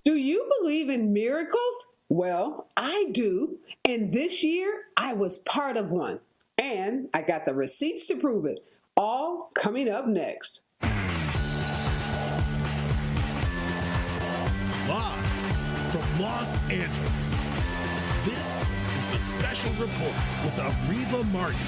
Do you believe in miracles? Well, I do. And this year, I was part of one. And I got the receipts to prove it. All coming up next. Live from Los Angeles, this is the Special Report with Areva Martin.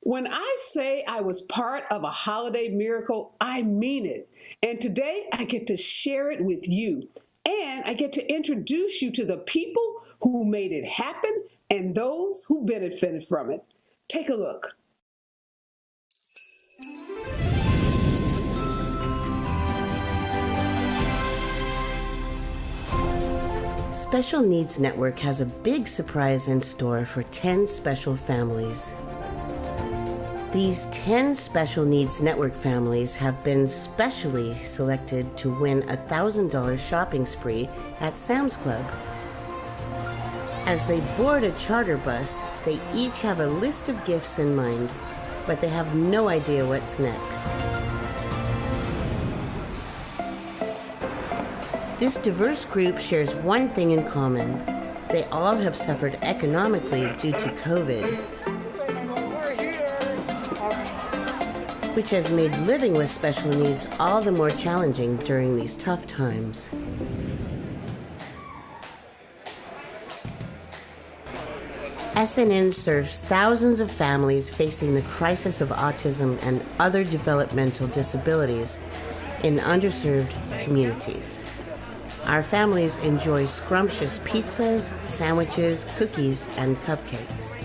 When I say I was part of a holiday miracle, I mean it. And today I get to share it with you. And I get to introduce you to the people who made it happen and those who benefited from it. Take a look. Special Needs Network has a big surprise in store for 10 special families. These 10 Special Needs Network families have been specially selected to win a $1,000 shopping spree at Sam's Club. As they board a charter bus, they each have a list of gifts in mind, but they have no idea what's next. This diverse group shares one thing in common. They all have suffered economically due to COVID, which has made living with special needs all the more challenging during these tough times. SNN serves thousands of families facing the crisis of autism and other developmental disabilities in underserved communities. Our families enjoy scrumptious pizzas, sandwiches, cookies, and cupcakes.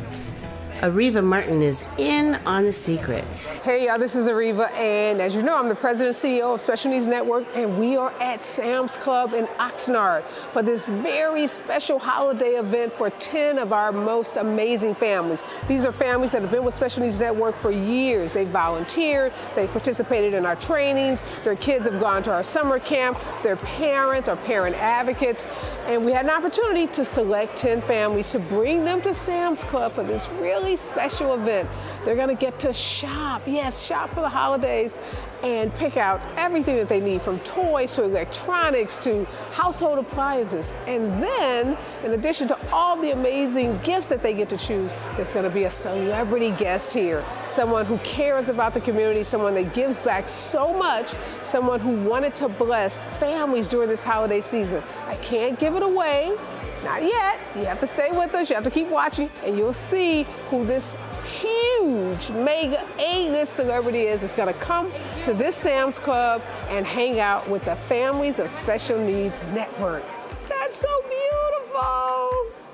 Areva Martin is in on the secret. Hey y'all, this is Areva, and as you know, I'm the president and CEO of Special Needs Network, and we are at Sam's Club in Oxnard for this very special holiday event for 10 of our most amazing families. These are families that have been with Special Needs Network for years. They volunteered, they participated in our trainings, their kids have gone to our summer camp, their parents are parent advocates, and we had an opportunity to select 10 families to bring them to Sam's Club for this really special event. They're gonna get to shop, yes, shop for the holidays and pick out everything that they need, from toys to electronics to household appliances. And then, in addition to all the amazing gifts that they get to choose, there's gonna be a celebrity guest here, someone who cares about the community, someone that gives back so much, someone who wanted to bless families during this holiday season. I can't give it away. Not yet. You have to stay with us. You have to keep watching, and you'll see who this huge, mega A-list celebrity is that's going to come to this Sam's Club and hang out with the families of Special Needs Network. That's so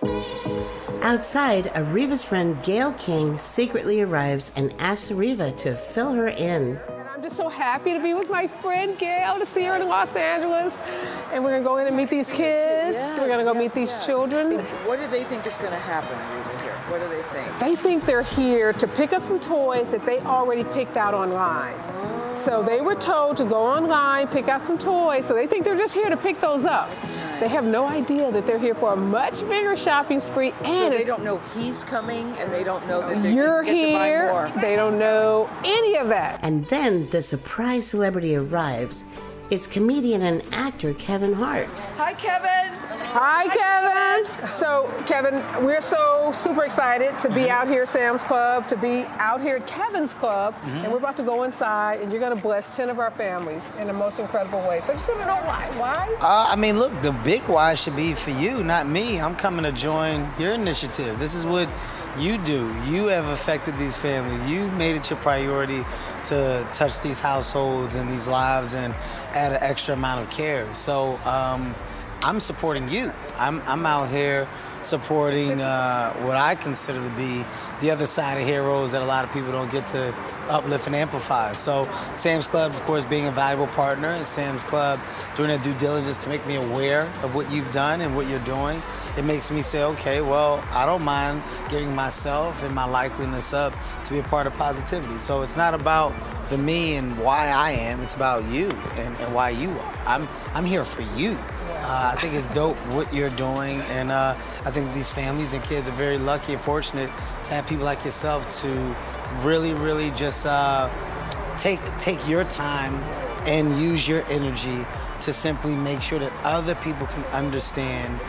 beautiful. Outside, Areva's friend Gail King secretly arrives and asks Areva to fill her in. I'm just so happy to be with my friend Gail, to see her in Los Angeles. And we're going to go in and meet these kids. We're going to go meet these children. What do they think is going to happen over here? What do they think? They think they're here to pick up some toys that they already picked out online. So they were told to go online, pick out some toys, so they think they're just here to pick those up. They have no idea that they're here for a much bigger shopping spree. And so they don't know he's coming, and they don't know that you're get to buy here. more. They don't know any of that. And then the surprise celebrity arrives. It's comedian and actor Kevin Hart. Hi, Kevin. Hi, Kevin. So, Kevin, we're so super excited to be out here at Sam's Club, to be out here at Kevin's Club, and we're about to go inside, and you're going to bless 10 of our families in the most incredible way. So I just want to know why. Why? I mean, look, the big why should be for you, not me. I'm coming to join your initiative. This is what you do. You have affected these families. You've made it your priority to touch these households and these lives and add an extra amount of care. So I'm supporting you. I'm out here supporting what I consider to be the other side of heroes that a lot of people don't get to uplift and amplify. So Sam's Club, of course, being a valuable partner, and Sam's Club doing their due diligence to make me aware of what you've done and what you're doing, it makes me say, okay, well, I don't mind giving myself and my likeliness up to be a part of positivity. So it's not about the me and why I am, it's about you and why you are. I'm here for you. I think it's dope what you're doing, and I think these families and kids are very lucky and fortunate to have people like yourself to really, really just take your time and use your energy to simply make sure that other people can understand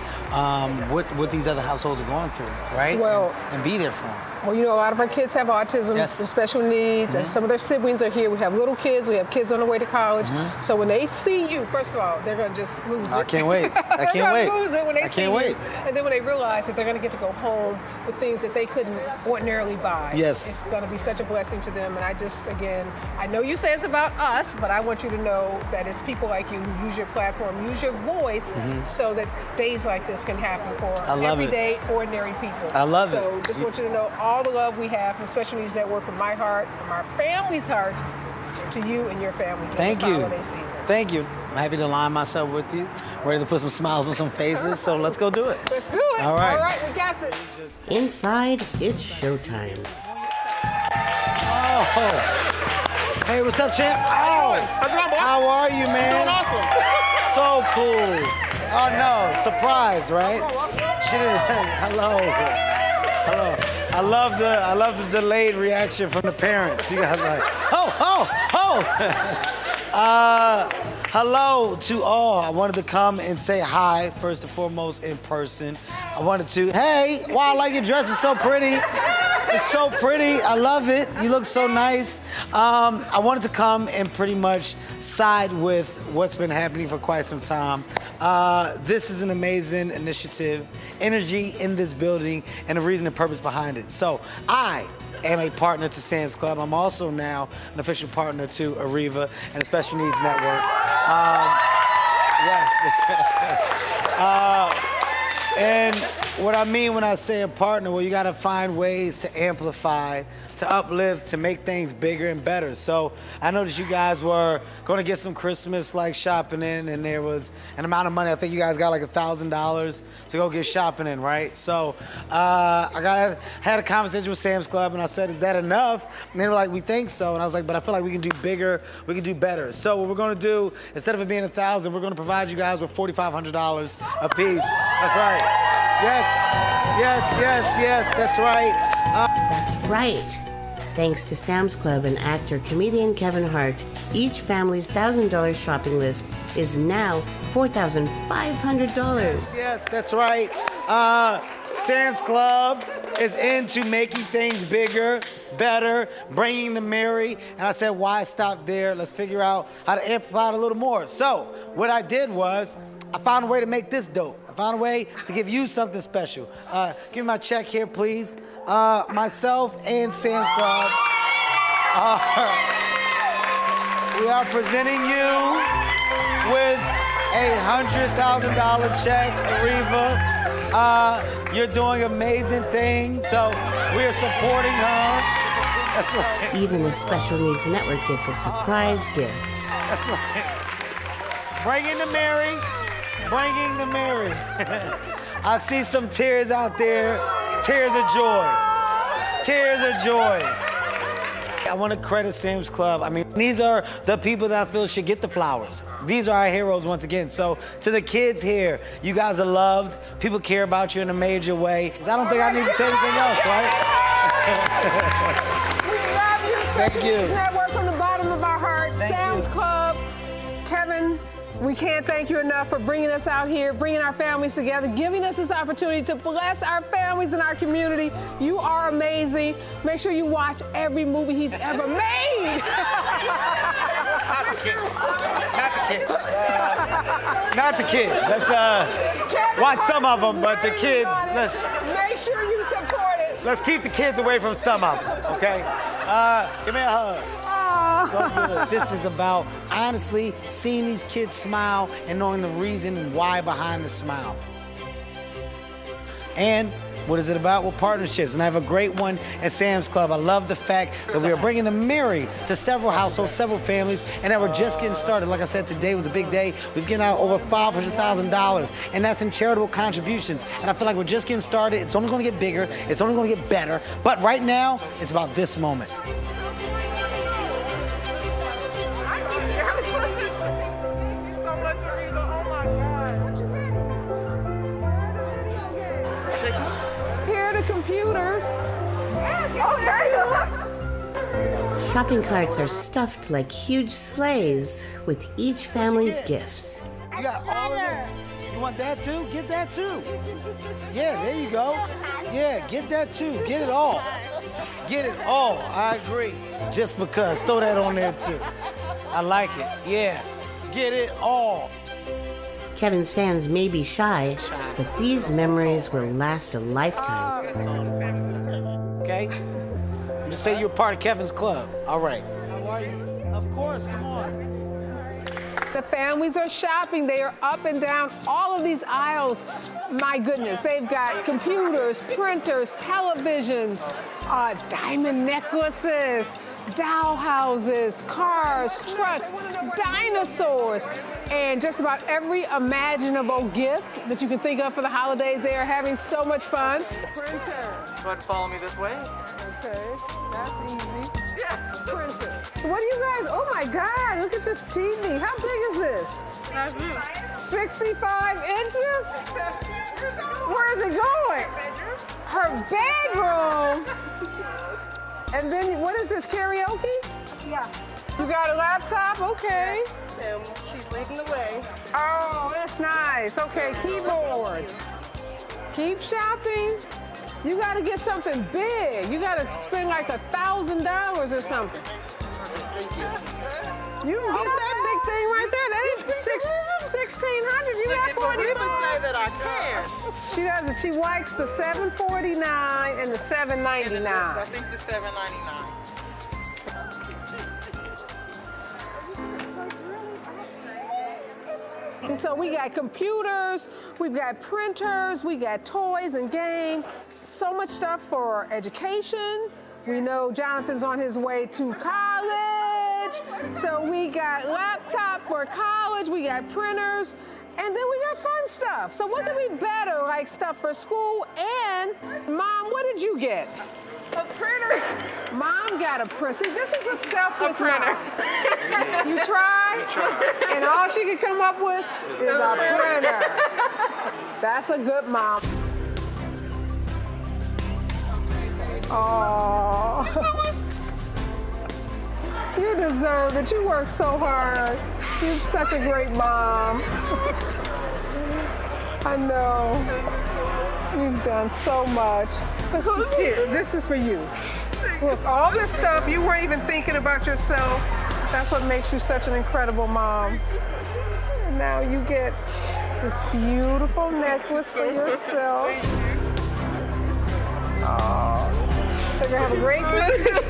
what these other households are going through, right? Well, and be there for them. Well, you know, a lot of our kids have autism and special needs, and some of their siblings are here. We have little kids, we have kids on the way to college. So when they see you, first of all, they're going to just lose it. I can't wait. I can't wait. Lose it when they see wait. you. And then when they realize that they're going to get to go home with things that they couldn't ordinarily buy. Yes. It's going to be such a blessing to them. And I just, again, I know you say it's about us, but I want you to know that it's people like you who use your platform, use your voice, so that days like this can happen for everyday, ordinary people. I love it. So just want you to know all the love we have from Special Needs Network, from my heart, from our family's hearts, to you and your family during this holiday season. Thank you. I'm happy to align myself with you. Ready to put some smiles on some faces, so let's go do it. Let's do it. All right. All right, we got this. Inside, it's showtime. Oh. Hey, what's up, champ? Oh. How's it going, boy? How are you, man? Doing awesome. So cool. Oh, no. Surprise, right? She didn't. Hello. Hello. I love the delayed reaction from the parents. You guys are like, hello to all. I wanted to come and say hi, first and foremost, in person. I wanted to, hey, wow, I like your dress. It's so pretty. It's so pretty. I love it. You look so nice. I wanted to come and pretty much side with what's been happening for quite some time. This is an amazing initiative, energy in this building, and a reason and purpose behind it. So I am a partner to Sam's Club. I'm also now an official partner to Areva and the Special Needs Network. Yes. And what I mean when I say a partner, well, you gotta find ways to amplify, to uplift, to make things bigger and better. So I noticed you guys were gonna get some Christmas like shopping in, and there was an amount of money. I think you guys got like $1,000 to go get shopping in, right? So I had a conversation with Sam's Club, and I said, is that enough? And they were like, we think so. And I was like, but I feel like we can do bigger, we can do better. So what we're gonna do, instead of it being $1,000, we're gonna provide you guys with $4,500 a piece. That's right. Yes, that's right. That's right. Thanks to Sam's Club and actor-comedian Kevin Hart, each family's $1,000 shopping list is now $4,500. Yes, that's right. Sam's Club is into making things bigger, better, bringing the merry. And I said, why stop there? Let's figure out how to amplify it a little more. So what I did was, I found a way to make this dope. I found a way to give you something special. Give me my check here, please. Myself and Sam's Club, we are presenting you with a $100,000 check, Areva. You're doing amazing things, so we're supporting her. That's right. Even the Special Needs Network gets a surprise gift. That's right. Bringing the merry. Bringing the merry. I see some tears out there. Tears of joy. Tears of joy. I want to credit Sam's Club. I mean, these are the people that I feel should get the flowers. These are our heroes once again. So to the kids here, you guys are loved. People care about you in a major way. I don't think I need to say anything else, right? We love you, Special Needs Network, from the bottom of our heart. Sam's Club, Kevin, we can't thank you enough for bringing us out here, bringing our families together, giving us this opportunity to bless our families and our community. You are amazing. Make sure you watch every movie he's ever made. Not the kids. Not the kids. Not the kids. Let's watch some of them, but the kids, let's make sure you support it. Let's keep the kids away from some of them, okay? Give me a hug. So good. This is about, honestly, seeing these kids smile and knowing the reason why behind the smile. And what is it about? Well, partnerships. And I have a great one at Sam's Club. I love the fact that we are bringing the merry to several households, several families, and that we're just getting started. Like I said, today was a big day. We've given out over $500,000, and that's in charitable contributions. And I feel like we're just getting started. It's only going to get bigger. It's only going to get better. But right now, it's about this moment. Here are the computers. Oh, there you go. Shopping carts are stuffed like huge sleighs with each family's gifts. You got all of it? You want that too? Get that too. Yeah, there you go. Yeah, get that too. Get it all. Get it all. I agree. Just because. Throw that on there too. I like it. Yeah. Get it all. Kevin's fans may be shy, but these memories will last a lifetime. Okay? Just say you're part of Kevin's club. All right. How are you? Of course, come on. The families are shopping. They are up and down all of these aisles. My goodness, they've got computers, printers, televisions, diamond necklaces, doll houses, cars, trucks, dinosaurs, and just about every imaginable gift that you can think of for the holidays. They are having so much fun. Printer. But follow me this way. Okay, that's easy. Yeah. Printer. What do you guys, oh my God, look at this TV. How big is this? 65 inches? Where is it going? Her bedroom. And then, what is this, karaoke? Yeah. You got a laptop? Okay. And she's leading the way. Oh, that's nice. Okay, keyboard. Keep shopping. You got to get something big. You got to spend like $1,000 or something. Thank you. You can get that big thing right there. That is $1,600. You got 45. Say that I can. She doesn't. She likes the $749 and the $799. I think the $7.99. And so we got computers, we've got printers, we got toys and games. So much stuff for education. We know Jonathan's on his way to college. So we got laptop for college, we got printers, and then we got fun stuff. So what could be better, like stuff for school? And Mom, what did you get? A printer. Mom got a printer. See, this is a selfless printer. You tried? And all she could come up with is a printer. That's a good mom. Oh. You deserve it. You work so hard. You're such a great mom. I know. You've done so much. This is here. This is for you. With all this stuff, you weren't even thinking about yourself. That's what makes you such an incredible mom. And now you get this beautiful necklace for yourself. Oh, they're gonna have a great Christmas.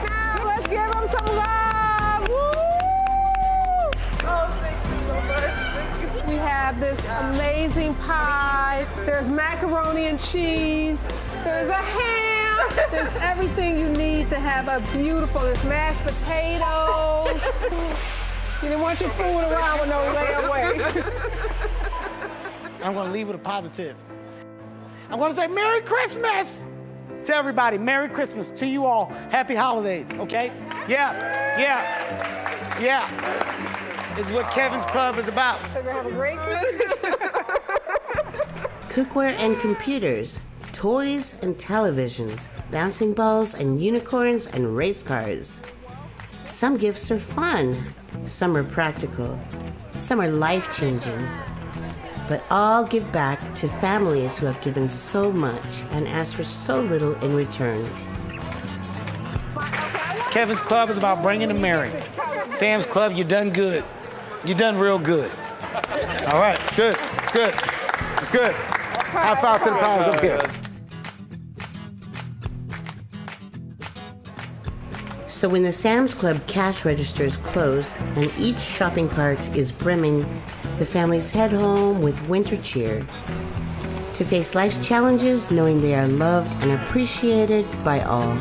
Now let's give them some love. Woo! Oh, thank you so much. Thank you. We have this amazing pie. There's macaroni and cheese. There's a ham. There's everything you need to have a beautiful, there's mashed potatoes. You didn't want your food around with no layaway. I'm gonna leave with a positive. I'm gonna say Merry Christmas to everybody. Merry Christmas to you all. Happy holidays, okay? Yeah. It's what Kevin's club is about. They're gonna have a great Christmas. Cookware and computers, toys and televisions, bouncing balls and unicorns and race cars. Some gifts are fun, some are practical, some are life-changing. But all give back to families who have given so much and asked for so little in return. Kevin's club is about bringing the merry. Sam's club, you done good. You done real good. All right, good. It's good. It's good. High five to the powers up here. So when the Sam's Club cash registers close and each shopping cart is brimming, the families head home with winter cheer to face life's challenges knowing they are loved and appreciated by all.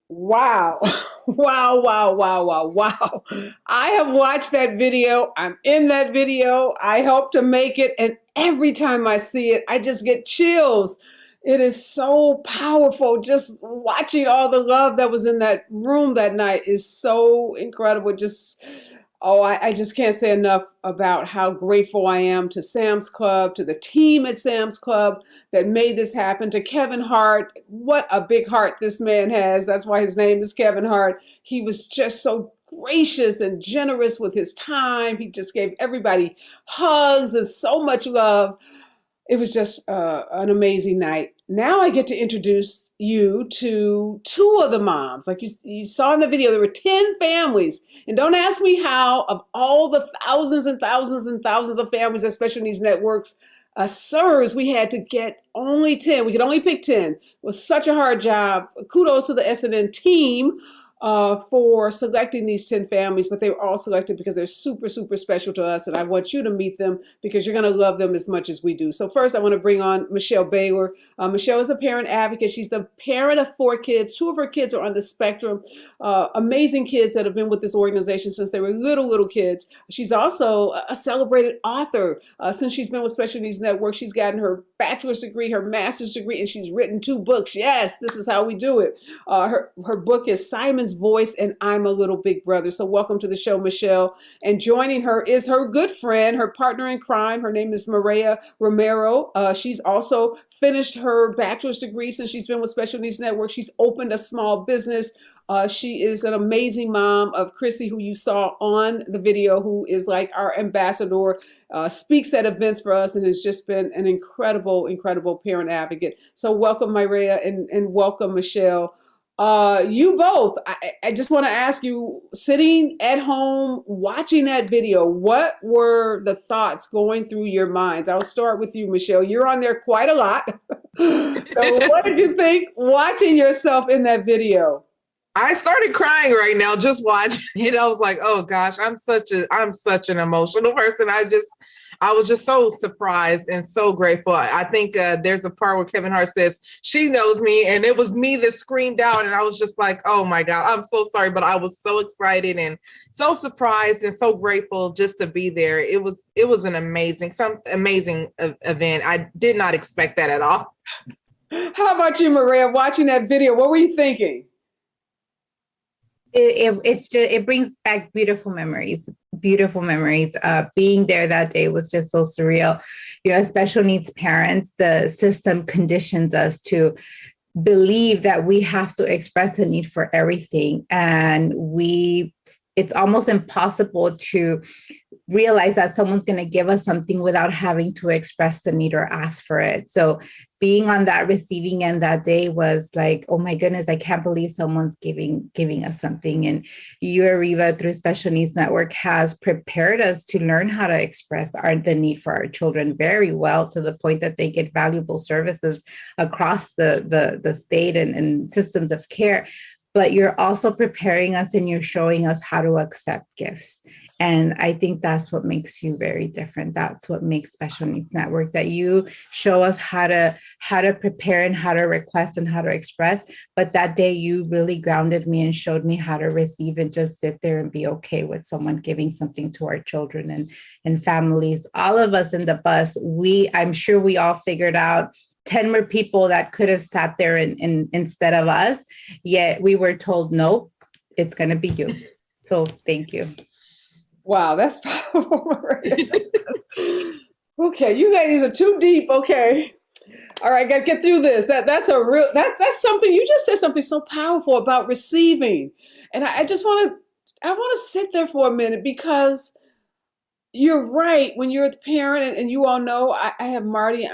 Wow. Wow. I have watched that video. I'm in that video. I helped to make it. And every time I see it, I just get chills It is so powerful. Just watching all the love that was in that room that night is so incredible. Just, oh, I just can't say enough about how grateful I am to Sam's Club, to the team at Sam's Club that made this happen, to Kevin Hart. What a big heart this man has. That's why his name is Kevin Hart. He was just so gracious and generous with his time. He just gave everybody hugs and so much love. It was just an amazing night. Now I get to introduce you to two of the moms. Like you saw in the video, there were 10 families. And don't ask me how, of all the thousands and thousands and thousands of families that Special Needs Networks serves, we had to get only 10. We could only pick 10. It was such a hard job. Kudos to the SNN team for selecting these 10 families, but they were all selected because they're super, super special to us. And I want you to meet them because you're going to love them as much as we do. So first, I want to bring on Michelle Baylor. Michelle is a parent advocate. She's the parent of 4 kids. 2 of her kids are on the spectrum. Amazing kids that have been with this organization since they were little kids. She's also a celebrated author. Since she's been with Special Needs Network, she's gotten her bachelor's degree, her master's degree, and she's written 2 books. Yes, this is how we do it. Her book is Simon's Voice and I'm a Little Big Brother. So welcome to the show, Michelle. And joining her is her good friend, her partner in crime. Her name is Maria Romero. She's also finished her bachelor's degree since she's been with Special Needs Network. She's opened a small business. She is an amazing mom of Chrissy, who you saw on the video, who is like our ambassador, speaks at events for us, and has just been an incredible, incredible parent advocate. So welcome, Maria, and welcome, Michelle. You both, I just want to ask you, sitting at home watching that video, what were the thoughts going through your minds? I'll start with you, Michelle. You're on there quite a lot. So what did you think watching yourself in that video? I started crying right now just watching it. I was like, oh gosh, I'm such an emotional person. I was just so surprised and so grateful. I think there's a part where Kevin Hart says, she knows me, and it was me that screamed out. And I was just like, oh my God, I'm so sorry. But I was so excited and so surprised and so grateful just to be there. It was an amazing event. I did not expect that at all. How about you, Maria, watching that video? What were you thinking? It brings back beautiful memories. Being there that day was just so surreal. As special needs parents, the system conditions us to believe that we have to express a need for everything, and it's almost impossible to realize that someone's going to give us something without having to express the need or ask for it. So being on that receiving end that day was like, oh my goodness, I can't believe someone's giving us something. And you, Areva, through Special Needs Network, has prepared us to learn how to express the need for our children very well, to the point that they get valuable services across the state and systems of care. But you're also preparing us, and you're showing us how to accept gifts. And I think that's what makes you very different. That's what makes Special Needs Network, that you show us how to prepare and how to request and how to express. But that day you really grounded me and showed me how to receive and just sit there and be okay with someone giving something to our children and families. All of us in the bus, I'm sure we all figured out 10 more people that could have sat there instead of us, yet we were told, nope, it's going to be you. So thank you. Wow, that's powerful. Okay, you ladies are too deep. Okay. All right, got to get through this. That's something, you just said something so powerful about receiving. And I want to sit there for a minute, because you're right. When you're the parent, and you all know, I have Marty,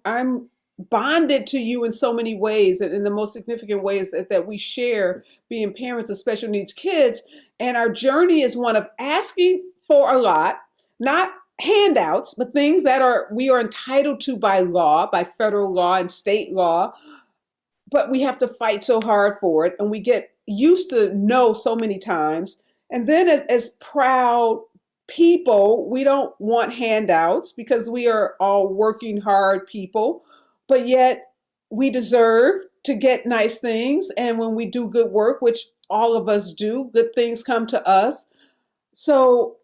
I'm bonded to you in so many ways, and in the most significant ways that we share being parents of special needs kids. And our journey is one of asking for a lot, not handouts, but things that we are entitled to by law, by federal law and state law. But we have to fight so hard for it, and we get used to no so many times. And then as proud people, we don't want handouts, because we are all working hard people. But yet we deserve to get nice things. And when we do good work, which all of us do, good things come to us. So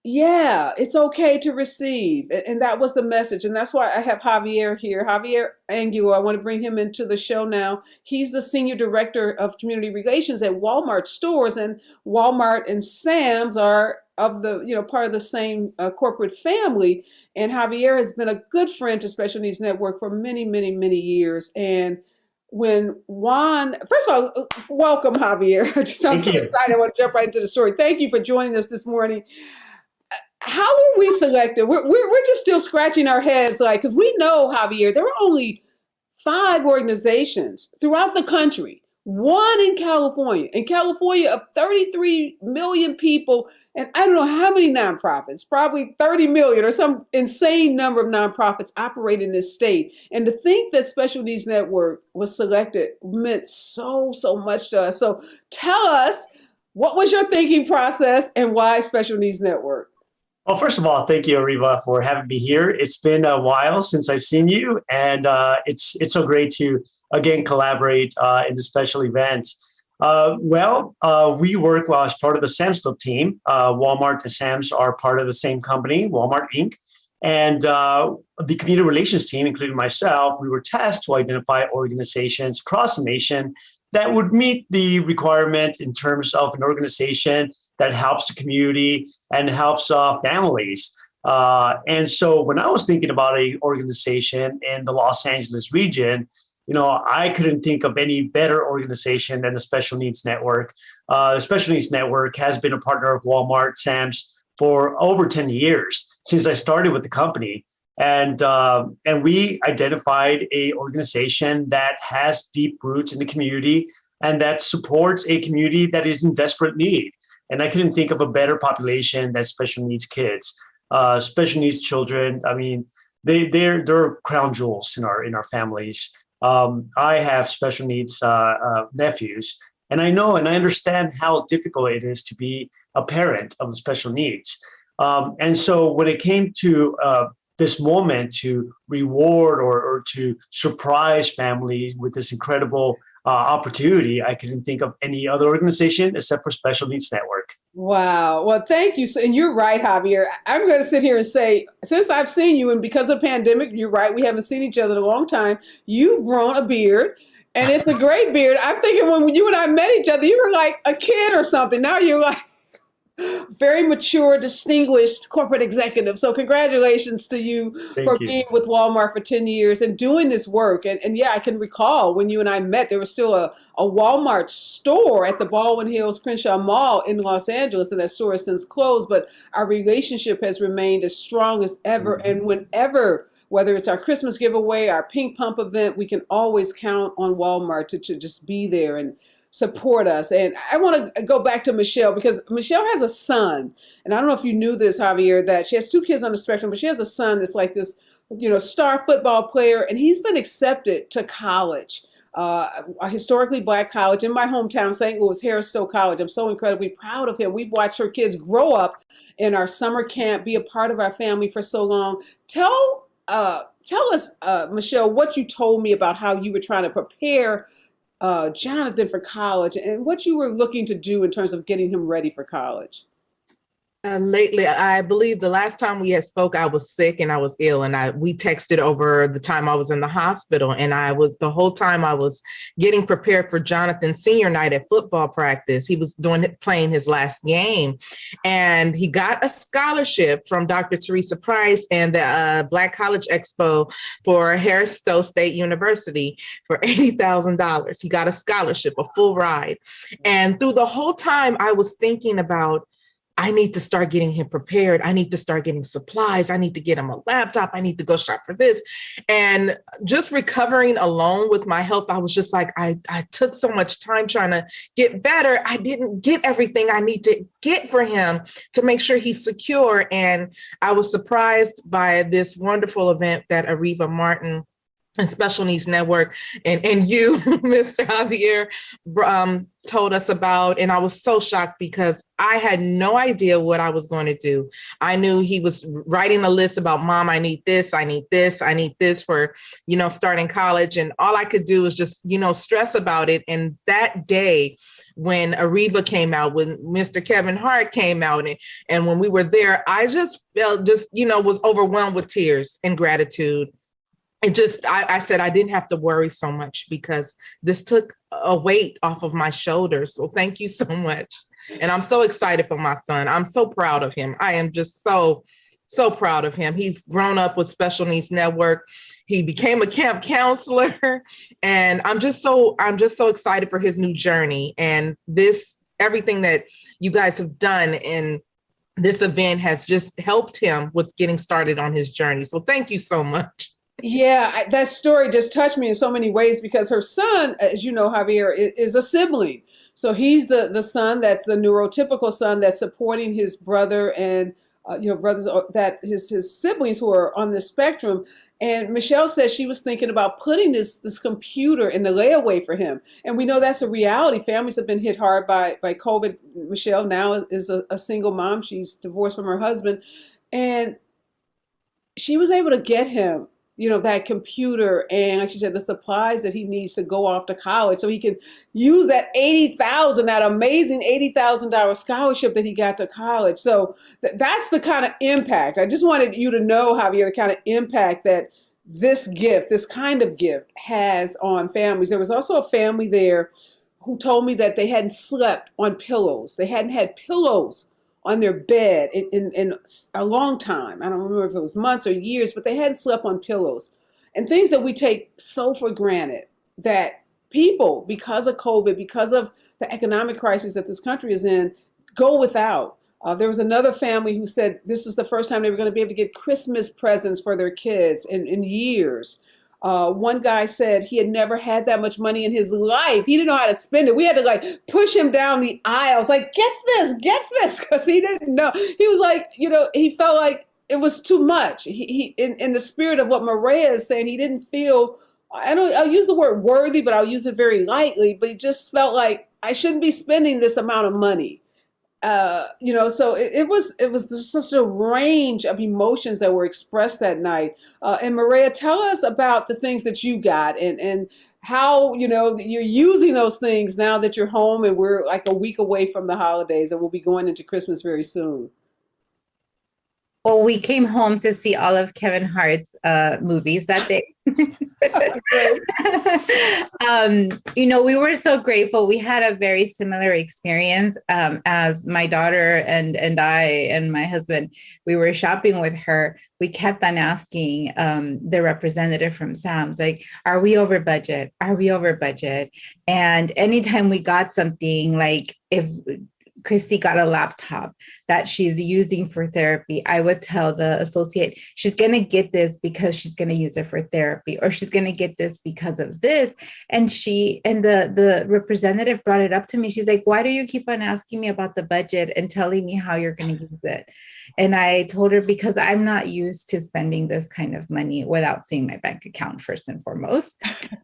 Yeah, it's okay to receive. And that was the message. And that's why I have Javier here. Javier Angulo, I want to bring him into the show now. He's the Senior Director of Community Relations at Walmart stores. And Walmart and Sam's are of the, part of the same corporate family. And Javier has been a good friend to Special Needs Network for many, many, many years. And when Juan, first of all, welcome, Javier. I'm Thank so you. excited. I want to jump right into the story. Thank you for joining us this morning. How were we selected? We're just still scratching our heads, like, because we know, Javier, there are only 5 organizations throughout the country, one in California. In California, of 33 million people, and I don't know how many nonprofits, probably 30 million or some insane number of nonprofits operate in this state. And to think that Special Needs Network was selected meant so, so much to us. So tell us, what was your thinking process and why Special Needs Network? Well, first of all, thank you, Areva, for having me here. It's been a while since I've seen you, and it's so great to again collaborate in this special event. We work as part of the Sam's Club team. Walmart and Sam's are part of the same company, Walmart Inc. And the community relations team, including myself, we were tasked to identify organizations across the nation that would meet the requirement in terms of an organization that helps the community and helps families. And so when I was thinking about an organization in the Los Angeles region, I couldn't think of any better organization than the Special Needs Network. The Special Needs Network has been a partner of Walmart, Sam's for over 10 years since I started with the company. And we identified a organization that has deep roots in the community and that supports a community that is in desperate need. And I couldn't think of a better population than special needs kids, special needs children. I mean, they're crown jewels in our families. I have special needs nephews, and I know and I understand how difficult it is to be a parent of the special needs. And so when it came to this moment to reward or to surprise families with this incredible opportunity, I couldn't think of any other organization except for Special Needs Network. Wow. Well, thank you. And you're right, Javier. I'm going to sit here and say, since I've seen you, and because of the pandemic, you're right, we haven't seen each other in a long time. You've grown a beard, and it's a great beard. I'm thinking when you and I met each other, you were like a kid or something. Now you're like very mature, distinguished corporate executive. So congratulations to you for being with Walmart for 10 years and doing this work. And yeah, I can recall when you and I met, there was still a Walmart store at the Baldwin Hills Crenshaw Mall in Los Angeles, and that store has since closed, but our relationship has remained as strong as ever. And whenever, whether it's our Christmas giveaway, our Pink Pump event, we can always count on Walmart to just be there and support us. And I want to go back to Michelle, because Michelle has a son. And I don't know if you knew this, Javier, that she has 2 kids on the spectrum, but she has a son that's like this, star football player. And he's been accepted to college, a historically Black college in my hometown, St. Louis, Harris Stowe College. I'm so incredibly proud of him. We've watched her kids grow up in our summer camp, be a part of our family for so long. Tell us, Michelle, what you told me about how you were trying to prepare Jonathan for college and what you were looking to do in terms of getting him ready for college. Lately, I believe the last time we had spoke, I was sick and I was ill, and we texted over the time I was in the hospital, and the whole time I was getting prepared for Jonathan's senior night at football practice. He was playing his last game, and he got a scholarship from Dr. Teresa Price and the Black College Expo for Harris Stowe State University for $80,000. He got a scholarship, a full ride, and through the whole time I was thinking about, I need to start getting him prepared. I need to start getting supplies. I need to get him a laptop. I need to go shop for this. And just recovering alone with my health, I was just like, I took so much time trying to get better. I didn't get everything I need to get for him to make sure he's secure. And I was surprised by this wonderful event that Areva Martin and Special Needs Network, and you, Mr. Javier, told us about, and I was so shocked because I had no idea what I was going to do. I knew he was writing a list about, Mom, I need this, I need this, I need this for, starting college, and all I could do was just, stress about it. And that day, when Areva came out, when Mr. Kevin Hart came out, and when we were there, I just felt was overwhelmed with tears and gratitude. I said I didn't have to worry so much because this took a weight off of my shoulders. So thank you so much. And I'm so excited for my son. I'm so proud of him. I am just so proud of him. He's grown up with Special Needs Network. He became a camp counselor, and I'm just so excited for his new journey. And everything that you guys have done in this event has just helped him with getting started on his journey. So thank you so much. Yeah, that story just touched me in so many ways because her son, as you know, Javier, is a sibling. So he's the son that's the neurotypical son that's supporting his brother and brothers that his siblings who are on the spectrum. And Michelle said she was thinking about putting this computer in the layaway for him. And we know that's a reality. Families have been hit hard by COVID. Michelle now is a single mom. She's divorced from her husband, and she was able to get him that computer and, like she said, the supplies that he needs to go off to college so he can use that that amazing $80,000 scholarship that he got to college. So that's the kind of impact. I just wanted you to know, Javier, the kind of impact that this kind of gift has on families. There was also a family there who told me that they hadn't slept on pillows. They hadn't had pillows on their bed in a long time. I don't remember if it was months or years, but they hadn't slept on pillows. And things that we take so for granted that people, because of COVID, because of the economic crisis that this country is in, go without. There was another family who said this is the first time they were going to be able to get Christmas presents for their kids in years. One guy said he had never had that much money in his life. He didn't know how to spend it. We had to push him down the aisles, get this, because he didn't know. He was he felt like it was too much. He in the spirit of what Maria is saying, he didn't feel, I'll use the word worthy, but I'll use it very lightly, but he just felt like I shouldn't be spending this amount of money. So it was such a range of emotions that were expressed that night. And Maria, tell us about the things that you got and how, you're using those things now that you're home and we're like a week away from the holidays and we'll be going into Christmas very soon. Well, we came home to see all of Kevin Hart's movies that day. We were so grateful. We had a very similar experience as my daughter and I and my husband, we were shopping with her. We kept on asking the representative from Sam's, are we over budget? Are we over budget? And anytime we got something, if Christy got a laptop that she's using for therapy, I would tell the associate, she's going to get this because she's going to use it for therapy, or she's going to get this because of this. And the representative brought it up to me. She's like, why do you keep on asking me about the budget and telling me how you're going to use it? And I told her, because I'm not used to spending this kind of money without seeing my bank account, first and foremost.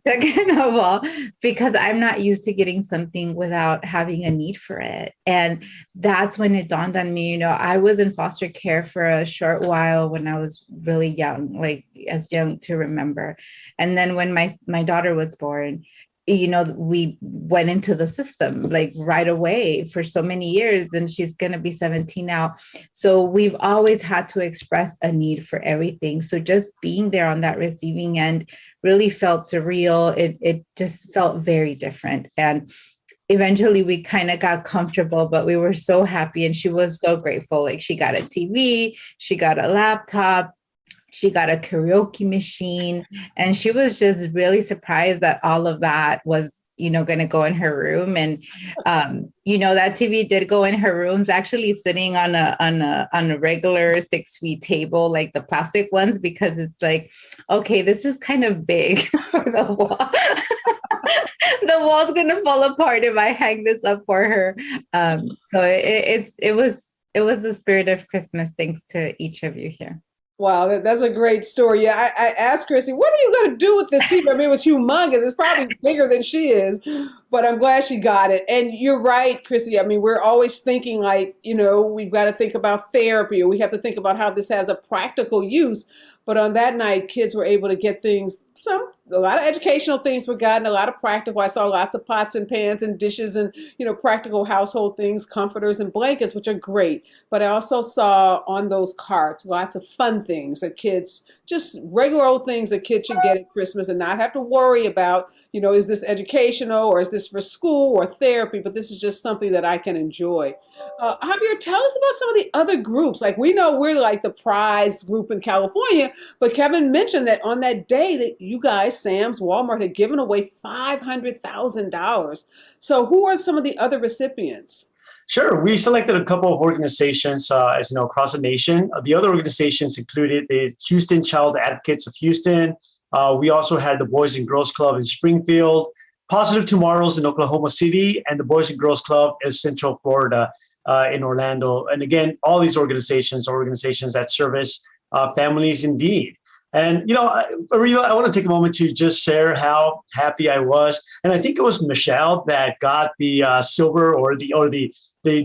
Second of all, because I'm not used to getting something without having a need for it. And that's when it dawned on me, I was in foster care for a short while when I was really young, as young to remember. And then when my daughter was born, we went into the system right away for so many years, and she's going to be 17 now. So we've always had to express a need for everything. So just being there on that receiving end really felt surreal. It just felt very different. And eventually we kind of got comfortable, but we were so happy. And she was so grateful. She got a TV, she got a laptop, she got a karaoke machine, and she was just really surprised that all of that was, going to go in her room. And, that TV did go in her room. It's actually sitting on a regular 6 feet table, like the plastic ones, because it's okay, this is kind of big for the wall. The wall's going to fall apart if I hang this up for her. So it was the spirit of Christmas. Thanks to each of you here. Wow, that's a great story. Yeah, I asked Chrissy, what are you going to do with this team? I mean, it was humongous. It's probably bigger than she is, but I'm glad she got it. And you're right, Chrissy. I mean, we're always thinking like, we've got to think about therapy, or we have to think about how this has a practical use. But on that night, kids were able to get things, a lot of educational things were gotten, a lot of practical. I saw lots of pots and pans and dishes and, practical household things, comforters and blankets, which are great. But I also saw on those carts lots of fun things that kids, just regular old things that kids should get at Christmas and not have to worry about, is this educational or is this for school or therapy? But this is just something that I can enjoy. Javier, tell us about some of the other groups. Like we know we're like the prize group in California, but Kevin mentioned that on that day that you guys, Sam's, Walmart, had given away $500,000. So who are some of the other recipients? Sure. We selected a couple of organizations, as you know, across the nation. The other organizations included the Houston Child Advocates of Houston. We also had the Boys and Girls Club in Springfield, Positive Tomorrows in Oklahoma City, and the Boys and Girls Club in Central Florida in Orlando. And again, all these organizations are organizations that service families in need. And, Areva, I want to take a moment to just share how happy I was. And I think it was Michelle that got the silver or the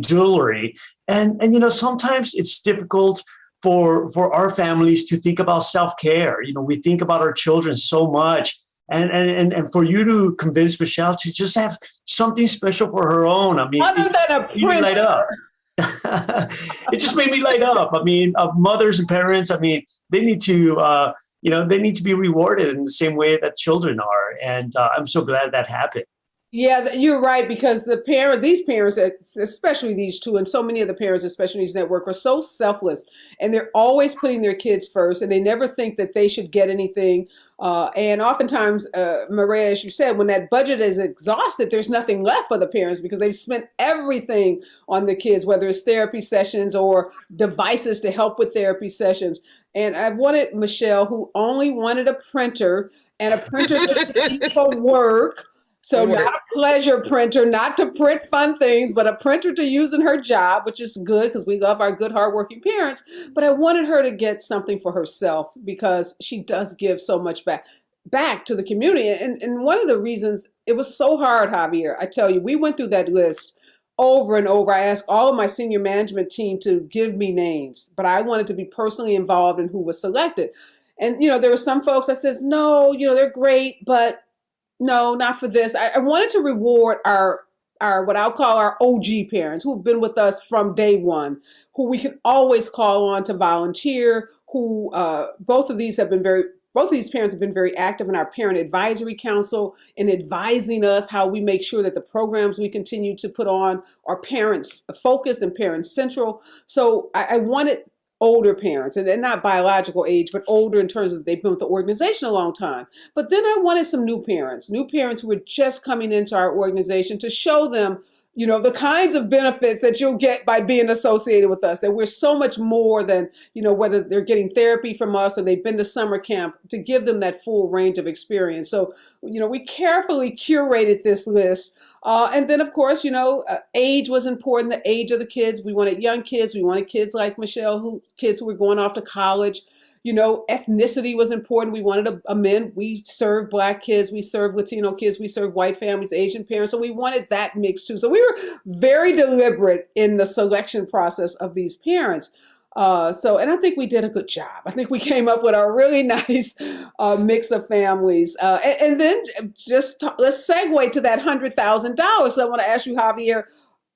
jewelry. And sometimes it's difficult for our families to think about self-care. We think about our children so much. And for you to convince Michelle to just have something special for her own, I mean, other than a printer. It just made me light up. I mean, mothers and parents, I mean, they need to, they need to be rewarded in the same way that children are. And I'm so glad that happened. Yeah, you're right, because these parents, especially these two, and so many of the parents, especially these network, are so selfless, and they're always putting their kids first, and they never think that they should get anything. And oftentimes, Maria, as you said, when that budget is exhausted, there's nothing left for the parents because they've spent everything on the kids, whether it's therapy sessions or devices to help with therapy sessions. And I wanted Michelle, who only wanted a printer and a printer just for work. So not a pleasure printer, not to print fun things, but a printer to use in her job, which is good because we love our good, hardworking parents. But I wanted her to get something for herself because she does give so much back to the community. And one of the reasons it was so hard, Javier, I tell you, we went through that list over and over. I asked all of my senior management team to give me names, but I wanted to be personally involved in who was selected. And, there were some folks that says, no, they're great, but no, not for this. I wanted to reward our what I'll call our OG parents who've been with us from day one, who we can always call on to volunteer, who both of these parents have been very active in our parent advisory council in advising us how we make sure that the programs we continue to put on are parents focused and parent central. So I wanted older parents, and they're not biological age, but older in terms of they've been with the organization a long time. But then I wanted some new parents who were just coming into our organization to show them, the kinds of benefits that you'll get by being associated with us, that we're so much more than, whether they're getting therapy from us or they've been to summer camp, to give them that full range of experience. So, we carefully curated this list. And then, of course, age was important, the age of the kids. We wanted young kids. We wanted kids like Michelle, kids who were going off to college. Ethnicity was important. We wanted a men. We serve Black kids. We serve Latino kids. We serve white families, Asian parents. So we wanted that mix too. So we were very deliberate in the selection process of these parents. And I think we did a good job. I think we came up with a really nice mix of families. And then let's segue to that $100,000. So I want to ask you, Javier,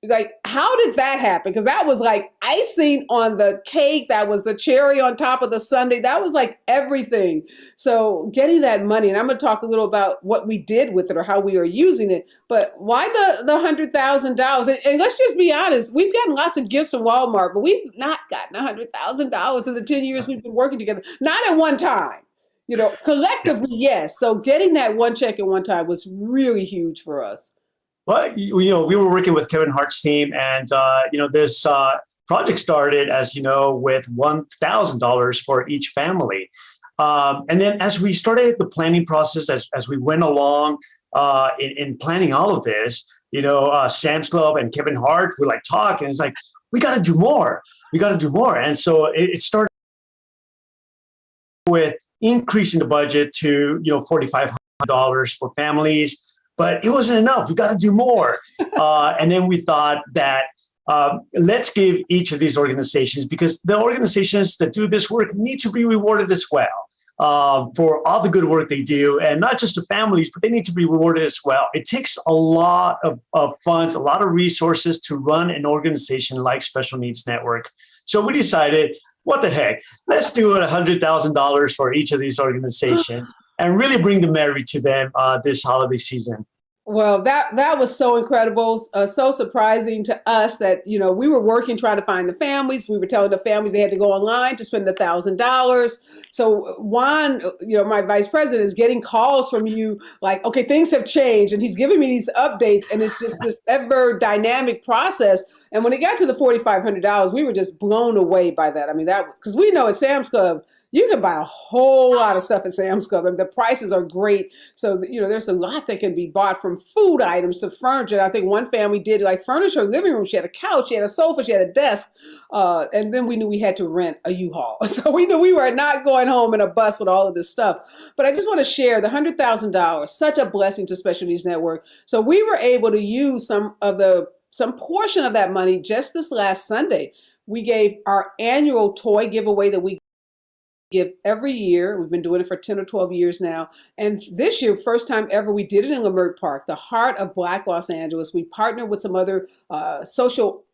like, how did that happen? Because that was like icing on the cake. That was the cherry on top of the sundae. That was like everything. So getting that money, and I'm going to talk a little about what we did with it or how we are using it. But why the $100,000? And let's just be honest, we've gotten lots of gifts from Walmart, but we've not gotten $100,000 in the 10 years we've been working together. Not at one time. Collectively, yes. So getting that one check at one time was really huge for us. Well, we were working with Kevin Hart's team, and this project started, as with $1,000 for each family, and then as we started the planning process, as we went along in planning all of this, Sam's Club and Kevin Hart were like talking. It's like we got to do more, and so it started. with increasing the budget to, $4,500 for families, but it wasn't enough. We got to do more. And then we thought that let's give each of these organizations, because the organizations that do this work need to be rewarded as well for all the good work they do, and not just to families, but they need to be rewarded as well. It takes a lot of funds, a lot of resources to run an organization like Special Needs Network. So we decided, what the heck, let's do $100,000 for each of these organizations and really bring the merit to them this holiday season. Well, that was so incredible, so surprising to us that, we were working trying to find the families. We were telling the families they had to go online to spend $1,000. So Juan, my vice president, is getting calls from you like, okay, things have changed. And he's giving me these updates. And it's just this ever dynamic process. And when it got to the $4,500, we were just blown away by that. I mean, because we know at Sam's Club, you can buy a whole lot of stuff at Sam's Club. And the prices are great. So, there's a lot that can be bought, from food items to furniture. I think one family did furnish her living room. She had a couch, she had a sofa, she had a desk. And then we knew we had to rent a U-Haul. So we knew we were not going home in a bus with all of this stuff. But I just want to share the $100,000, such a blessing to Special Needs Network. So we were able to use some portion of that money just this last Sunday. We gave our annual toy giveaway that we give every year. We've been doing it for 10 or 12 years now. And this year, first time ever, we did it in Leimert Park, the heart of Black Los Angeles. We partnered with some other social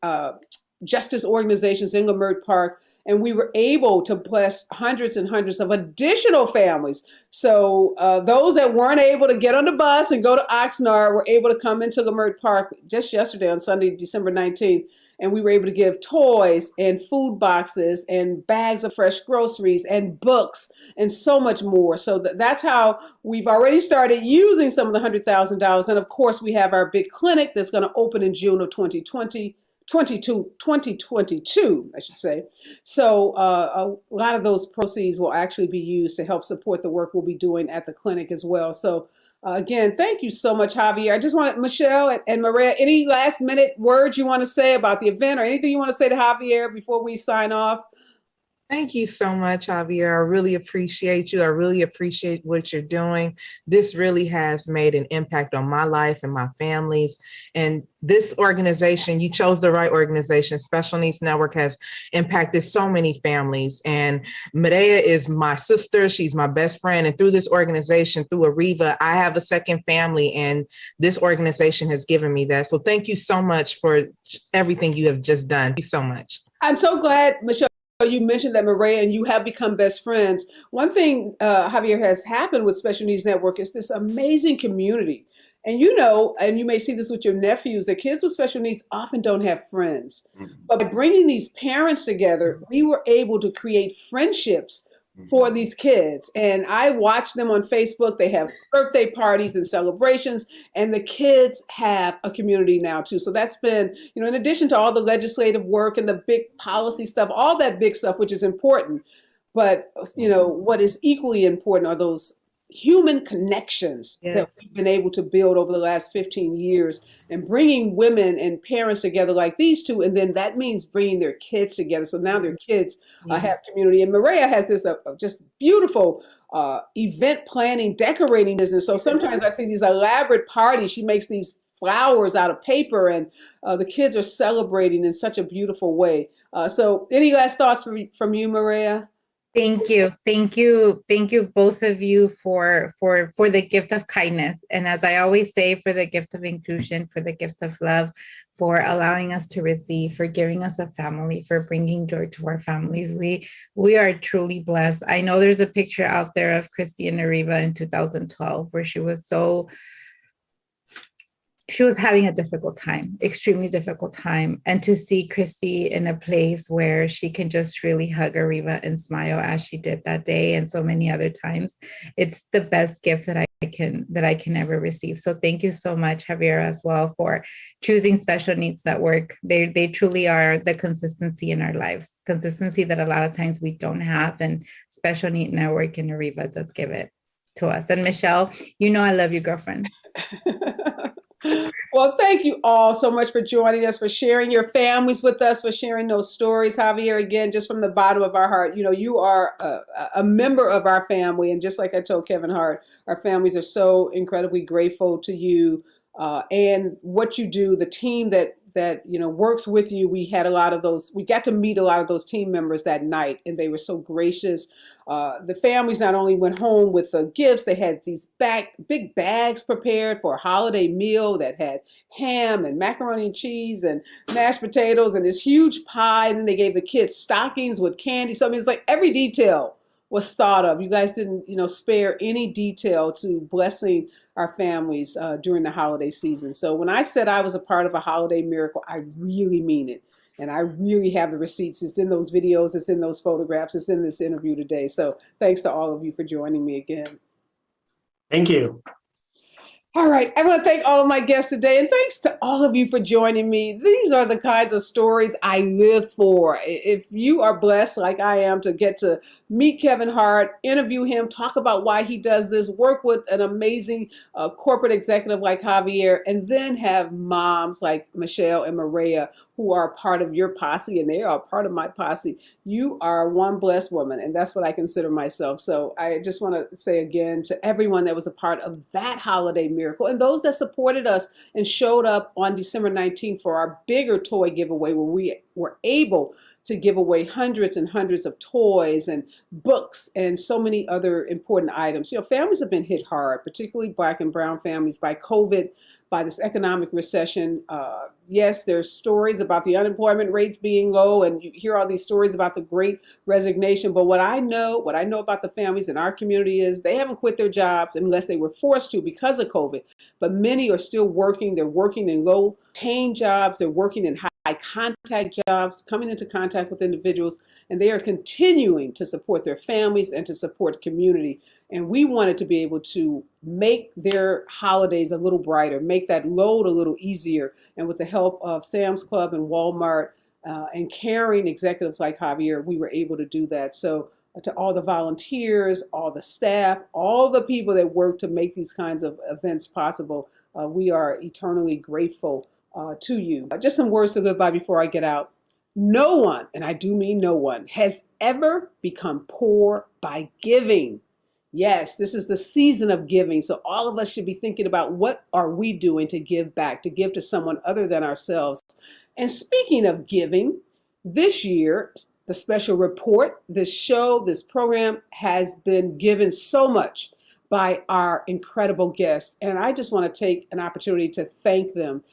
justice organizations in Leimert Park, and we were able to bless hundreds and hundreds of additional families. So those that weren't able to get on the bus and go to Oxnard were able to come into Leimert Park just yesterday on Sunday, December 19th. And we were able to give toys and food boxes and bags of fresh groceries and books and so much more. So that's how we've already started using some of the $100,000. And of course, we have our big clinic that's going to open in June of 2022, I should say. So a lot of those proceeds will actually be used to help support the work we'll be doing at the clinic as well. So again, thank you so much, Javier. I just wanted, Michelle and Maria, any last minute words you want to say about the event or anything you want to say to Javier before we sign off? Thank you so much, Javier. I really appreciate you. I really appreciate what you're doing. This really has made an impact on my life and my family's. And this organization, you chose the right organization. Special Needs Network has impacted so many families. And Medea is my sister. She's my best friend. And through this organization, through Areva, I have a second family. And this organization has given me that. So thank you so much for everything you have just done. Thank you so much. I'm so glad, Michelle, you mentioned that Maria and you have become best friends. One thing, Javier, has happened with Special Needs Network is this amazing community. And and you may see this with your nephews, that kids with special needs often don't have friends. But by bringing these parents together, we were able to create friendships for these kids. And I watch them on Facebook. They have birthday parties and celebrations, and the kids have a community now too. So that's been, in addition to all the legislative work and the big policy stuff, all that big stuff, which is important. But, what is equally important are those human connections that we've been able to build over the last 15 years, and bringing women and parents together like these two. And then that means bringing their kids together. So now their kids have community. And Maria has this just beautiful event planning, decorating business. So sometimes I see these elaborate parties. She makes these flowers out of paper, and the kids are celebrating in such a beautiful way. So any last thoughts from you, Maria? Thank you. Thank you. Thank you, both of you, for the gift of kindness. And as I always say, for the gift of inclusion, for the gift of love, for allowing us to receive, for giving us a family, for bringing joy to our families. We are truly blessed. I know there's a picture out there of Christy and Areva in 2012, where she was having a difficult time, extremely difficult time. And to see Christy in a place where she can just really hug Areva and smile as she did that day and so many other times, it's the best gift that I can ever receive. So thank you so much, Javier, as well, for choosing Special Needs Network. They truly are the consistency in our lives, consistency that a lot of times we don't have, and Special Needs Network and Areva does give it to us. And Michelle, I love you, girlfriend. Well, thank you all so much for joining us, for sharing your families with us, for sharing those stories. Javier, again, just from the bottom of our heart, you are a member of our family. And just like I told Kevin Hart, our families are so incredibly grateful to you and what you do, the team that works with you. We had a lot of those, we got to meet a lot of those team members that night, and they were so gracious. The families not only went home with gifts, they had these big bags prepared for a holiday meal that had ham and macaroni and cheese and mashed potatoes and this huge pie. And then they gave the kids stockings with candy. So I mean, it's like every detail was thought of. You guys didn't, spare any detail to blessing our families during the holiday season. So when I said I was a part of a holiday miracle, I really mean it. And I really have the receipts. It's in those videos, it's in those photographs, it's in this interview today. So thanks to all of you for joining me again. Thank you. All right, I want to thank all of my guests today, and thanks to all of you for joining me. These are the kinds of stories I live for. If you are blessed like I am to get to meet Kevin Hart, interview him, talk about why he does this, work with an amazing corporate executive like Javier, and then have moms like Michelle and Maria who are part of your posse, and they are part of my posse. You are one blessed woman, and that's what I consider myself. So I just want to say again to everyone that was a part of that holiday miracle, and those that supported us and showed up on December 19th for our bigger toy giveaway, where we were able to give away hundreds and hundreds of toys and books and so many other important items. Families have been hit hard, particularly Black and brown families, by COVID, by this economic recession. Yes, there's stories about the unemployment rates being low, and you hear all these stories about the great resignation. But what I know about the families in our community is they haven't quit their jobs unless they were forced to because of COVID. But many are still working. They're working in low paying jobs. They're working in high contact jobs, coming into contact with individuals, and they are continuing to support their families and to support community. And we wanted to be able to make their holidays a little brighter, make that load a little easier. And with the help of Sam's Club and Walmart and caring executives like Javier, we were able to do that. So to all the volunteers, all the staff, all the people that work to make these kinds of events possible, we are eternally grateful to you. Just some words of goodbye before I get out. No one, and I do mean no one, has ever become poor by giving. Yes, this is the season of giving. So all of us should be thinking about what are we doing to give back, to give to someone other than ourselves. And speaking of giving, this year, the special report, this show, this program has been given so much by our incredible guests. And I just want to take an opportunity to thank them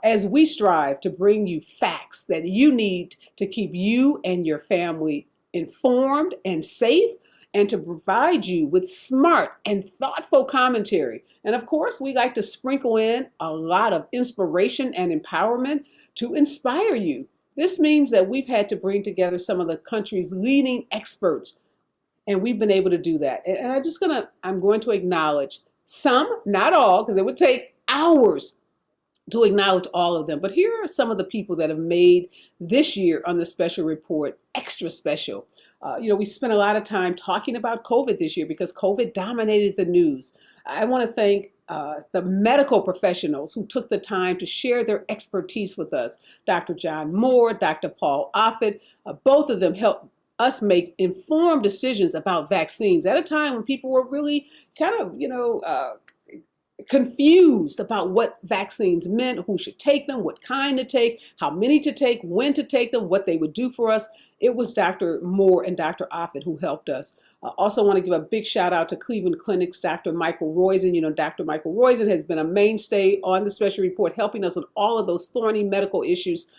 as we strive to bring you facts that you need to keep you and your family informed and safe, and to provide you with smart and thoughtful commentary. And of course, we like to sprinkle in a lot of inspiration and empowerment to inspire you. This means that we've had to bring together some of the country's leading experts, and we've been able to do that. And I'm going to acknowledge some, not all, because it would take hours to acknowledge all of them. But here are some of the people that have made this year on the special report extra special. We spent a lot of time talking about COVID this year because COVID dominated the news. I want to thank the medical professionals who took the time to share their expertise with us. Dr. John Moore, Dr. Paul Offit, both of them helped us make informed decisions about vaccines at a time when people were really kind of, confused about what vaccines meant, who should take them, what kind to take, how many to take, when to take them, what they would do for us. It was Dr. Moore and Dr. Offit who helped us. I also want to give a big shout out to Cleveland Clinic's Dr. Michael Roizen. Dr. Michael Roizen has been a mainstay on the special report, helping us with all of those thorny medical issues.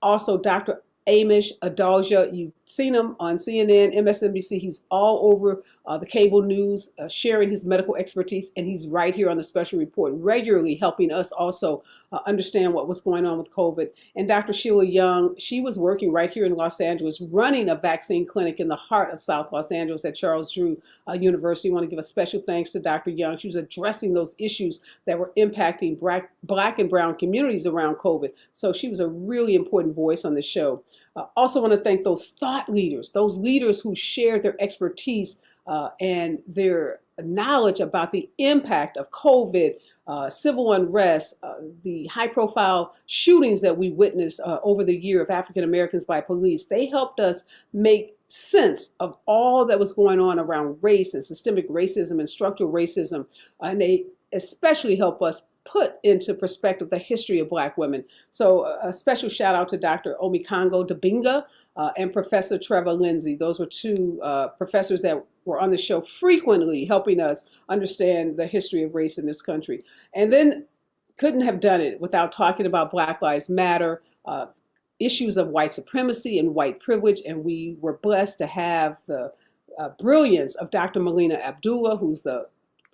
Also, Dr. Amish Adalja, you've seen him on CNN, MSNBC. He's all over the cable news, sharing his medical expertise, and he's right here on the special report, regularly helping us also understand what was going on with COVID. And Dr. Sheila Young, she was working right here in Los Angeles, running a vaccine clinic in the heart of South Los Angeles at Charles Drew University. I want to give a special thanks to Dr. Young. She was addressing those issues that were impacting Black and brown communities around COVID. So she was a really important voice on the show. Also want to thank those thought leaders, those leaders who shared their expertise and their knowledge about the impact of COVID civil unrest, the high-profile shootings that we witnessed over the year of African Americans by police. They helped us make sense of all that was going on around race and systemic racism and structural racism. And they especially help us put into perspective the history of Black women. So a special shout out to Dr. Omikango Dabinga and Professor Trevor Lindsay. Those were two professors that were on the show frequently helping us understand the history of race in this country. And then couldn't have done it without talking about Black Lives Matter, issues of white supremacy and white privilege. And we were blessed to have the brilliance of Dr. Melina Abdullah, who's the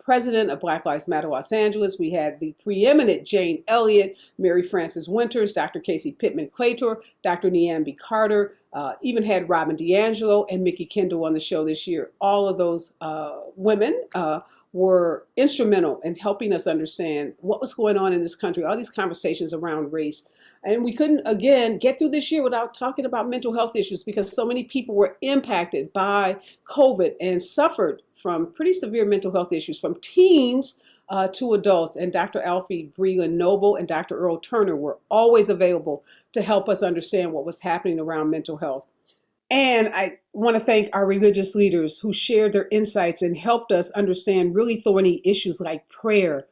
president of Black Lives Matter Los Angeles. We had the preeminent Jane Elliott, Mary Frances Winters, Dr. Casey Pittman Claytor, Dr. Niambi Carter, even had Robin DiAngelo and Mickey Kendall on the show this year. All of those women were instrumental in helping us understand what was going on in this country, all these conversations around race. And we couldn't, again, get through this year without talking about mental health issues, because so many people were impacted by COVID and suffered from pretty severe mental health issues, from teens to adults. And Dr. Alfie Breland Noble and Dr. Earl Turner were always available to help us understand what was happening around mental health. And I want to thank our religious leaders who shared their insights and helped us understand really thorny issues like prayer.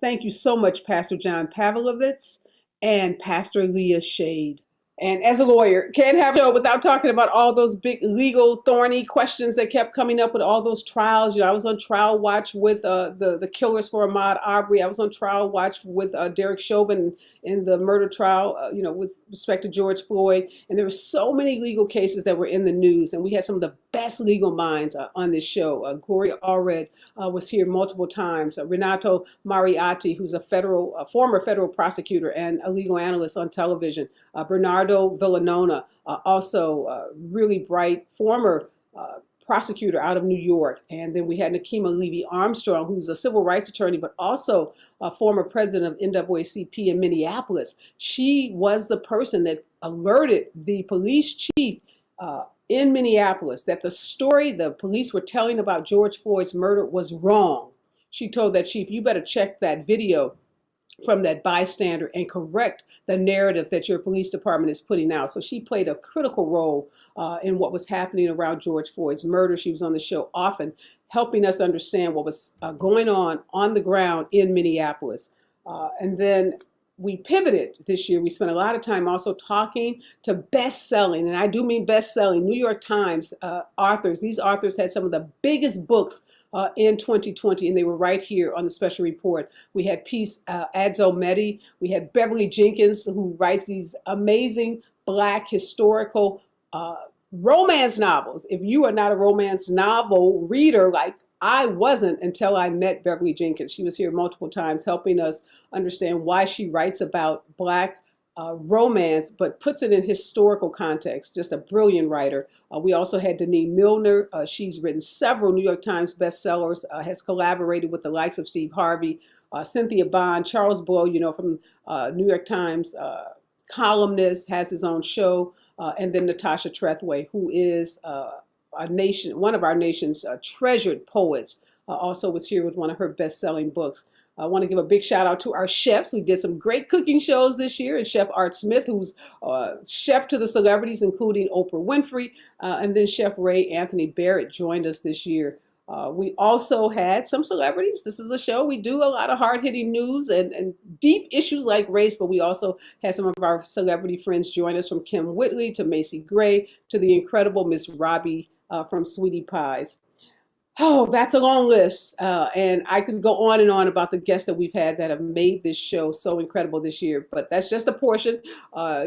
Thank you so much, Pastor John Pavlovitz and Pastor Leah Shade. And as a lawyer, can't have a show without talking about all those big legal thorny questions that kept coming up with all those trials. I was on trial watch with the killers for Ahmaud Arbery. I was on trial watch with Derek Chauvin in the murder trial, with respect to George Floyd. And there were so many legal cases that were in the news. And we had some of the best legal minds on this show. Gloria Allred was here multiple times. Renato Mariotti, who's a former federal prosecutor and a legal analyst on television. Bernardo Villanona, also really bright former prosecutor out of New York. And then we had Nakima Levy Armstrong, who's a civil rights attorney, but also a former president of NAACP in Minneapolis. She was the person that alerted the police chief in Minneapolis that the story the police were telling about George Floyd's murder was wrong. She told that chief, you better check that video from that bystander and correct the narrative that your police department is putting out. So she played a critical role in what was happening around George Floyd's murder. She was on the show often, helping us understand what was going on the ground in Minneapolis. And then we pivoted this year. We spent a lot of time also talking to best-selling, and I do mean best-selling, New York Times authors. These authors had some of the biggest books in 2020, and they were right here on the special report. We had Peace Adzomedi. We had Beverly Jenkins, who writes these amazing Black historical romance novels. If you are not a romance novel reader, like I wasn't until I met Beverly Jenkins. She was here multiple times helping us understand why she writes about Black romance, but puts it in historical context. Just a brilliant writer. We also had Denise Milner. She's written several New York Times bestsellers, has collaborated with the likes of Steve Harvey, Cynthia Bond, Charles Blow, from New York Times columnist, has his own show, and then Natasha Trethway, who is one of our nation's treasured poets, also was here with one of her best-selling books. I want to give a big shout out to our chefs. We did some great cooking shows this year, and Chef Art Smith, who's chef to the celebrities, including Oprah Winfrey, and then Chef Ray Anthony Barrett joined us this year. We also had some celebrities. This is a show. We do a lot of hard-hitting news and deep issues like race, but we also had some of our celebrity friends join us, from Kim Whitley to Macy Gray to the incredible Miss Robbie from Sweetie Pies. Oh, that's a long list. And I could go on and on about the guests that we've had that have made this show so incredible this year, but that's just a portion.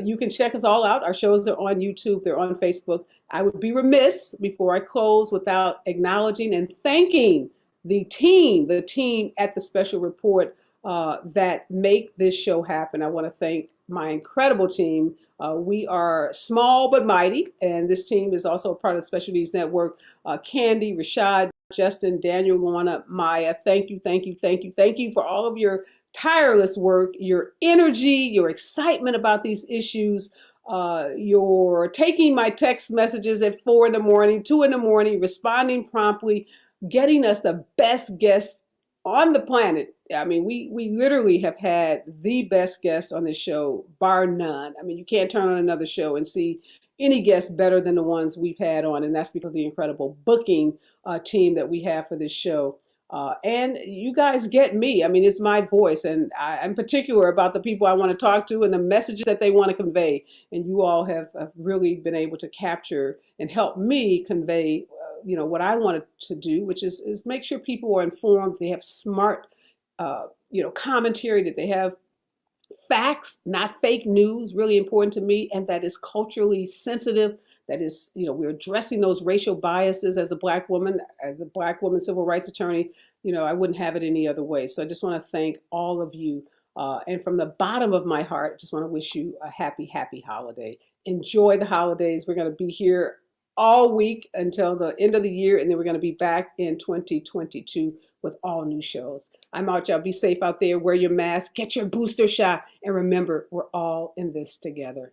You can check us all out. Our shows are on YouTube. They're on Facebook. I would be remiss before I close without acknowledging and thanking the team at the Special Report that make this show happen. I want to thank my incredible team. We are small but mighty, and this team is also a part of the Special Needs Network. Candy, Rashad, Justin, Daniel, Luana, Maya, thank you for all of your tireless work, your energy, your excitement about these issues, your taking my text messages at 4 in the morning, 2 in the morning, responding promptly, getting us the best guests on the planet. I mean, we literally have had the best guests on this show, bar none. I mean, you can't turn on another show and see any guests better than the ones we've had on, and that's because of the incredible booking team that we have for this show. And you guys get me. I mean, it's my voice, and I'm particular about the people I want to talk to and the messages that they want to convey. And you all have really been able to capture and help me convey, what I wanted to do, which is make sure people are informed, they have smart, commentary, that they have facts, not fake news, really important to me, and that is culturally sensitive. That is, we're addressing those racial biases as a black woman, civil rights attorney. I wouldn't have it any other way. So I just want to thank all of you. And from the bottom of my heart, I just want to wish you a happy, happy holiday. Enjoy the holidays. We're going to be here all week until the end of the year, and then we're going to be back in 2022 with all new shows. I'm out, y'all. Be safe out there. Wear your mask, get your booster shot, and remember, we're all in this together.